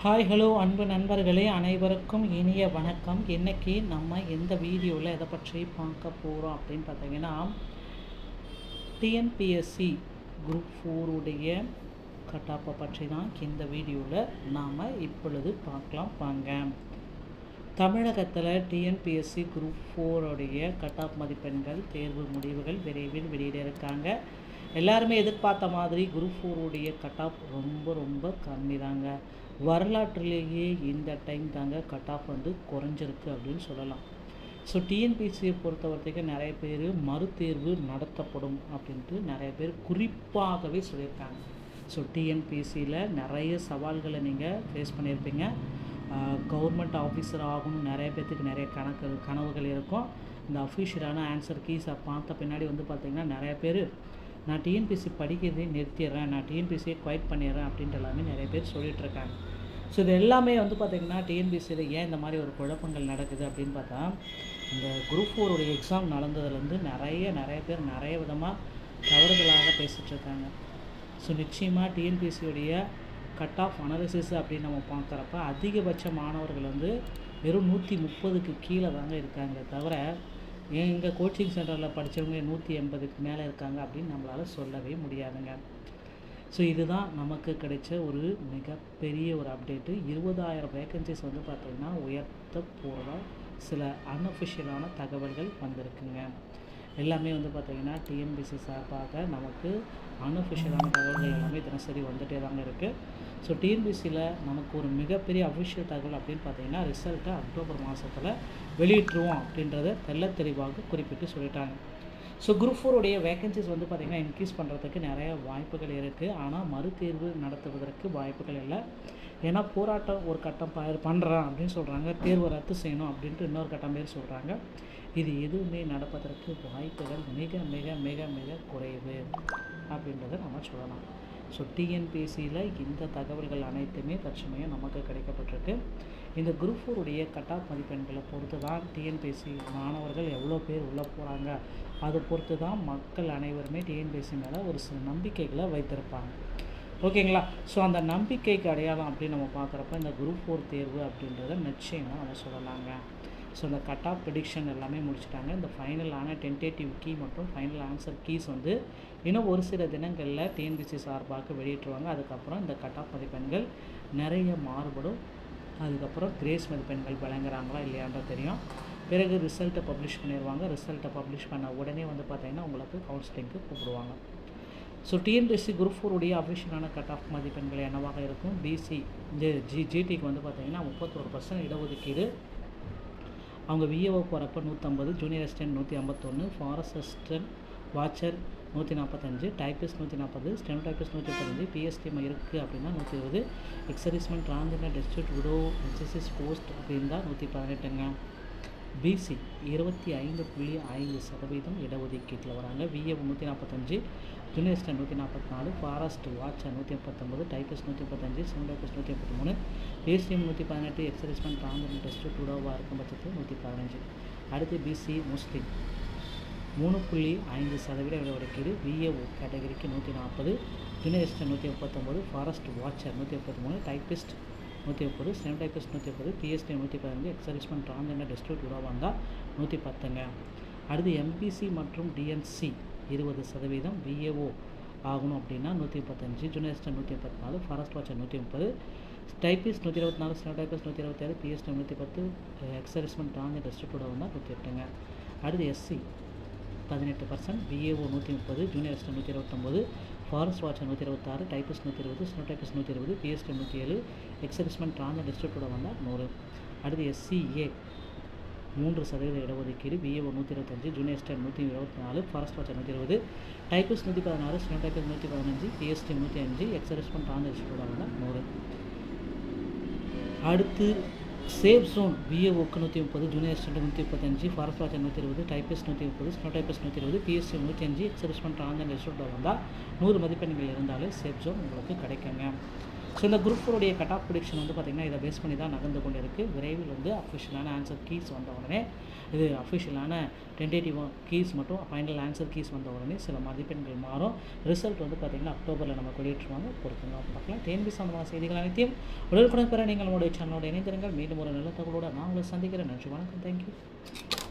Hi hello அன்பு நண்பர்களே, அனைவருக்கும் இனிய வணக்கம். இன்றைக்கி நம்ம இந்த வீடியோவில் எதை பற்றி பார்க்க போகிறோம் அப்படின்னு பார்த்தீங்கன்னா, டிஎன்பிஎஸ்சி குரூப் 4 உடைய கட்டாப்பை பற்றி தான் இந்த வீடியோவில் நாம் இப்பொழுது பார்க்கலாம் வாங்க. தமிழகத்தில் டிஎன்பிஎஸ்சி குரூப் 4 உடைய கட்டாப் மதிப்பெண்கள் தேர்வு முடிவுகள் விரைவில் வெளியிட இருக்காங்க. எல்லாருமே எதிர்பார்த்த மாதிரி குரூப் 4 உடைய கட்டாப் ரொம்ப கம்மி தாங்க. வரலாற்றிலேயே இந்த டைம் தாங்க கட் ஆஃப் குறைஞ்சிருக்கு அப்படின்னு சொல்லலாம். ஸோ டிஎன்பிஎஸ்சியை பொறுத்த வரைக்கும் நிறைய பேர் மறுதேர்வு நடத்தப்படும் அப்படின்ட்டு நிறைய பேர் குறிப்பாகவே சொல்லியிருக்காங்க. ஸோ டிஎன்பிஎஸ்சியில் நிறைய சவால்களை நீங்கள் ஃபேஸ் பண்ணியிருப்பீங்க. கவர்மெண்ட் ஆஃபீஸர் ஆகணும் நிறைய பேர்த்துக்கு நிறைய கனவுகள் இருக்கும். இந்த அஃபிஷியலான ஆன்சர் கீஸை பார்த்த பின்னாடி பார்த்திங்கன்னா நிறைய பேர் நான் டிஎன்பிஎஸ்சி படிக்கிறதே நிறுத்திடுறேன், நான் டிஎன்பிஎஸ்சியை குவைட் பண்ணிடுறேன் அப்படின்ட்டு எல்லாமே நிறைய பேர் சொல்லிகிட்ருக்காங்க. ஸோ இது எல்லாமே பார்த்திங்கன்னா டிஎன்பிஎஸ்சியில் ஏன் இந்த மாதிரி ஒரு குழப்பங்கள் நடக்குது அப்படின்னு பார்த்தா, இந்த குரூப் 4 உடைய எக்ஸாம் நடந்ததுலேருந்து நிறைய பேர் நிறைய விதமாக தவறுதலாக பேசிகிட்ருக்காங்க. ஸோ நிச்சயமாக டிஎன்பிஎஸ்சியுடைய கட் ஆஃப் அனாலிசிஸ் அப்படின்னு நம்ம பார்க்குறப்ப அதிகபட்ச மாணவர்கள் வெறும் 130க்கு கீழே தாங்க இருக்காங்க. தவிர எங்கள் கோச்சிங் சென்டரில் படித்தவங்க 180க்கு மேலே இருக்காங்க அப்படின்னு நம்மளால் சொல்லவே முடியாதுங்க. ஸோ இதுதான் நமக்கு கிடைச்ச ஒரு மிகப்பெரிய ஒரு அப்டேட்டு. 20,000 வேக்கன்சிஸ் பார்த்திங்கன்னா உயர்த்த போகிறதா சில அன்அஃபிஷியலான தகவல்கள் வந்திருக்குங்க. எல்லாமே பார்த்திங்கன்னா டிஎன்பிஎஸ்சி சார்பாக நமக்கு அன்அஃபிஷியலான தகவல்கள் எல்லாமே தினசரி வந்துகிட்டே தாங்க இருக்குது. ஸோ டிஎன்பிஎஸ்சியில் நமக்கு ஒரு மிகப்பெரிய அஃபிஷியல் தகவல் அப்படின்னு பார்த்திங்கன்னா ரிசல்ட்டை அக்டோபர் மாதத்தில் வெளியிட்டுருவோம் அப்படின்றத தெளிவாக குறிப்பிட்டு சொல்லிட்டாங்க. ஸோ குரூப் 4 உடைய வேக்கன்சிஸ் பார்த்திங்கன்னா இன்க்ரீஸ் பண்ணுறதுக்கு நிறைய வாய்ப்புகள் இருக்குது. ஆனால் மறுதேர்வு நடத்துவதற்கு வாய்ப்புகள் இல்லை. ஏன்னா போராட்டம் ஒரு கட்டம் பண்ணுறான் அப்படின்னு சொல்கிறாங்க, தேர்வை ரத்து செய்யணும் அப்படின்ட்டு இன்னொரு கட்டம் பேர் சொல்கிறாங்க. இது எதுவுமே நடப்பதற்கு வாய்ப்புகள் மிக மிக மிக மிக குறைவு அப்படின்றத நம்ம சொல்லலாம். ஸோ டிஎன்பிஎஸ்சியில் இந்த தகவல்கள் அனைத்துமே தற்சமயம் நமக்கு கிடைக்கப்பட்டிருக்கு. இந்த குரூப் 4 உடைய கட் ஆஃப் மதிப்பெண்களை பொறுத்து தான் டிஎன்பிஎஸ்சி மாணவர்கள் எவ்வளோ பேர் உள்ளே போகிறாங்க, அதை பொறுத்து தான் மக்கள் அனைவருமே டிஎன்பிஎஸ்சி மேலே ஒரு சில நம்பிக்கைகளை வைத்திருப்பாங்க. ஓகேங்களா? ஸோ அந்த நம்பிக்கைக்கு அடையாளம் அப்படின்னு நம்ம பார்க்குறப்ப இந்த குரூப் 4 தேர்வு அப்படின்றத நிச்சயமாக நம்ம சொல்லலாங்க. ஸோ இந்த கட் ஆஃப் ப்ரெடிக்ஷன் எல்லாமே முடிச்சுட்டாங்க. இந்த ஃபைனலான டென்டேட்டிவ் கீ மற்றும் ஃபைனல் ஆன்சர் கீஸ் இன்னும் ஒரு சில தினங்களில் டிஎன்பிஎஸ்சி சார்பாக வெளியிட்டுருவாங்க. அதுக்கப்புறம் இந்த கட் ஆஃப் மதிப்பெண்கள் நிறைய மாறுபடும். அதுக்கப்புறம் கிரேஸ் மதிப்பெண்கள் வழங்குறாங்களா இல்லையான்றது தெரியும். பிறகு ரிசல்ட்டை பப்ளிஷ் பண்ணிடுவாங்க. ரிசல்ட்டை பப்ளிஷ் பண்ண உடனே பார்த்திங்கன்னா உங்களுக்கு கவுன்சிலிங்க்கு கூப்பிடுவாங்க. ஸோ டிஎன்பிஎஸ்சி குரூப் 4 உடைய அஃபிஷியலான கட் ஆஃப் மதிப்பெண்கள் என்னவாக இருக்கும்? பிசி ஜிடிக்கு பார்த்திங்கன்னா 31% இடஒதுக்கீடு. அவங்க விஏஓ போகிறப்ப 150, junior assistant 151, forest assistant watcher 145, typist 140, steno typist 135, PSTM இருக்குது அப்படின்னா 120, ex servicemen transgender district widow NCCs post அப்படின்னா 118ங்க. பிசி 25.5% இடஒதுக்கீட்டில் வராங்க. VAO 145, junior assistant 144, forest watcher 139, typist 135, steno typist 133, PSTM 118, ex servicemen transgender district விடோவாக இருக்கும் பட்சத்தில் 115. அடுத்து பிசி முஸ்லீம் 3.5% இடஒதுக்கீடு. விஏஓ கேட்டகரிக்கு 140, junior assistant 139, forest watcher 133, typist 130, steno typist 130, PST 115, ex servicemen transgender district widow வந்தால் 110ங்க. அடுத்து எம்பிசி மற்றும் டிஎன்சி 20% விஏஓ ஆகணும் அப்படின்னா 135, junior assistant 134, forest watcher 130, typist 124, steno typist 126, PST 110, ex servicemen transgender district widow வந்தால் 108ங்க. அடுத்து SC 18%, VAO 130, junior assistant 129, forest watcher 126, typist 120, steno typist 120, PST 107, ex servicemen transgender district வந்தால் 100. அடுத்து எஸ்சிஏ 3% இடஒதுக்கீடு. VAO 125, junior assistant 124, forest watcher 120, typist 116, steno typist 115, PST 105, ex servicemen transgender district வந்தால் 100. அடுத்து safe zone விஏஓக்கு 130, junior assistant 135, forest watcher 120, typist 130, steno typist 120, PSC 105, ex servicemen transgender district வந்தால் 100 மதிப்பெண்கள் இருந்தாலே safe zone உங்களுக்கு கிடைக்குங்க. ஸோ இந்த குரூப் 4 உடைய கட் ஆஃப் ப்ரிடிக்ஷன் வந்து பார்த்திங்கன்னா இதை பேஸ் பண்ணி தான் நகர்ந்து கொண்டு இருக்குது. விரைவில் வந்து அஃபிஷியலான ஆன்சர் கீஸ் வந்த உடனே, இது அஃபிஷியலான டென்டேட்டிவ் கீஸ் மற்றும் ஃபைனல் ஆன்சர் கீஸ் வந்த உடனே சில மதிப்பெண்கள் மாறும். ரிசல்ட் வந்து பார்த்திங்கன்னா அக்டோபரில் நம்ம வெளியிட்டுருவாங்க. பொறுத்துங்க பார்க்கலாம். டிஎன்பிஎஸ்சி சம்பந்தமான செய்திகள் அனைத்தையும் உடனுக்குடன் பெற நீங்கள் நம்மளுடைய சேனலோட இணைந்திருங்கள். மீண்டும் ஒரு நல்ல தகவலோடு நான் உங்களை சந்திக்கிறேன். நன்றி, வணக்கம், தேங்க்யூ.